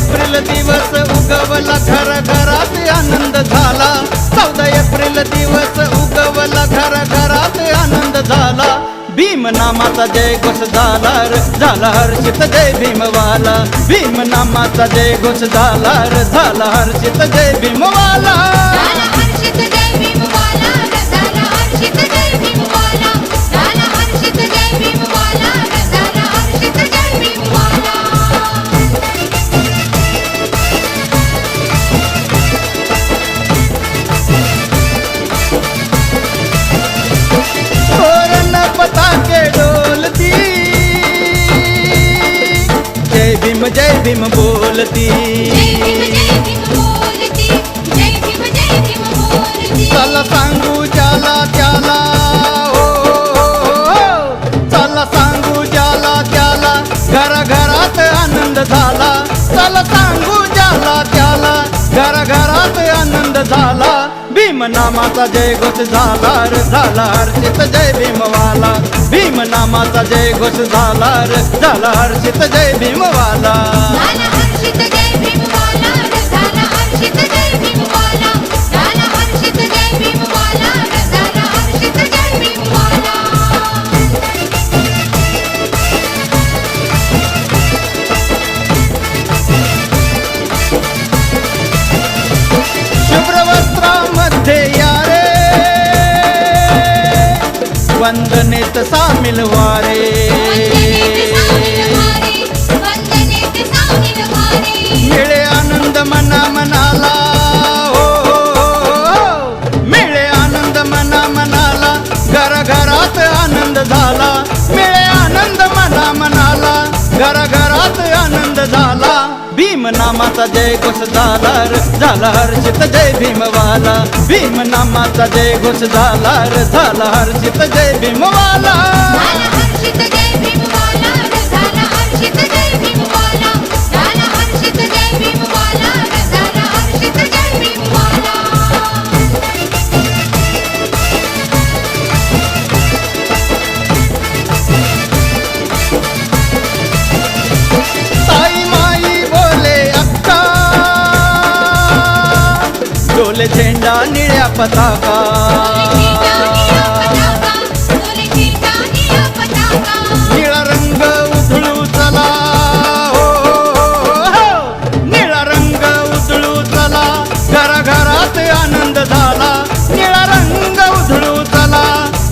April दिवस उगवला घर घरात आनंद झाला 14 एप्रिल दिवस उगवला घर घरात आनंद झाला भीम नामाचा जय घोष झाला झाला हर्षित जय भीमवाला भीम नामाचा जय घोष झाला हर्षित जय भीमवाला झाला हर्षित जय भीमवाला झाला हर्षित जय भीमवाला झाला हर्षित जय भीमवाला झाला हर्षित जय भीमवाला पताके डोलती जय भीम बोलती जय भीम बोलती जय भीम बोलती चला सांगू ज्याला त्याला चला सांगू ज्याला त्याला घराघरात आनंद झाला चला सांगू ज्याला त्याला घराघरात आनंद झाला भीम नामाचा जय घोष झाला हर्षित जय भीमवाला भीम नामाचा जय घोष झाला हर्षित जय भीमवाला झाला हर्षित जय भीमवाला झाला हर्षित जय भीमवाला झाला हर्षित जय भीमवाला झाला हर्षित जय भीमवाला शुभ्रवस्त्रामध्ये यारे वंदनेत सामील वारे मिळे आनंद मना मनाला मिळे आनंद मना मनाला घराघरात आनंद झाला मिळे आनंद मना मनाला घराघरात आनंद झाला भीम नामाचा जय घोष झाला हर्षित जय भीमवाला भीम नामाचा जय घोष झाला हर्षित जय भीमवाला झाला हर्षित जय भीमवाला झाला हर्षित जय भीमवाला झाला हर्षित जय भीमवाला झाला हर्षित जय भीमवाला ताई माई बोले अक्का डोले झेंडा निळ्या पताका निळा रंग उधळू चला निळा रंग उधळू चला घराघरात आनंद झाला निळा रंग उधळू चला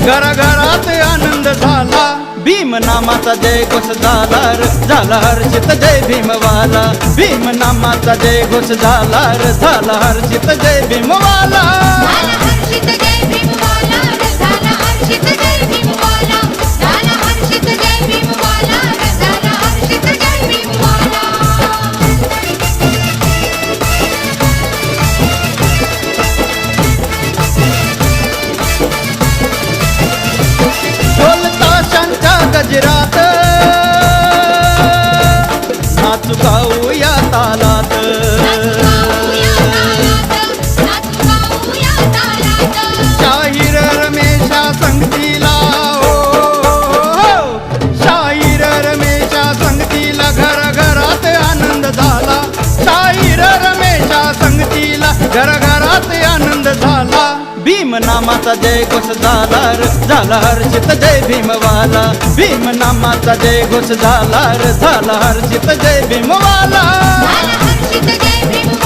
घराघरात आनंद झाला भीम नामाचा जय घोष झाला हर्षित जय भीमवाला भीम नामाचा जय घोष झाला हर्षित जय भीमवाला झाला हर्षित जय भीमवाला झाला हर्षित जय भीमवाला झाला हर्षित जय भीमवाला झाला हर्षित जय भीमवाला ढोल ताशांच्या गजरात नाचू गाऊ या तालात शाहीर रमेशा संगतीला शाहीर रमेशा संगतीला घराघरात आनंद झाला शाहीर रमेशा संगतीला घराघरात आनंद झाला भीम नामाचा जय घोष झाला हर्षित जय भीमवाला भीम नामाचा जय घोष झाला हर्षित जय भीमवाला झाला हर्षित जय भीमवाला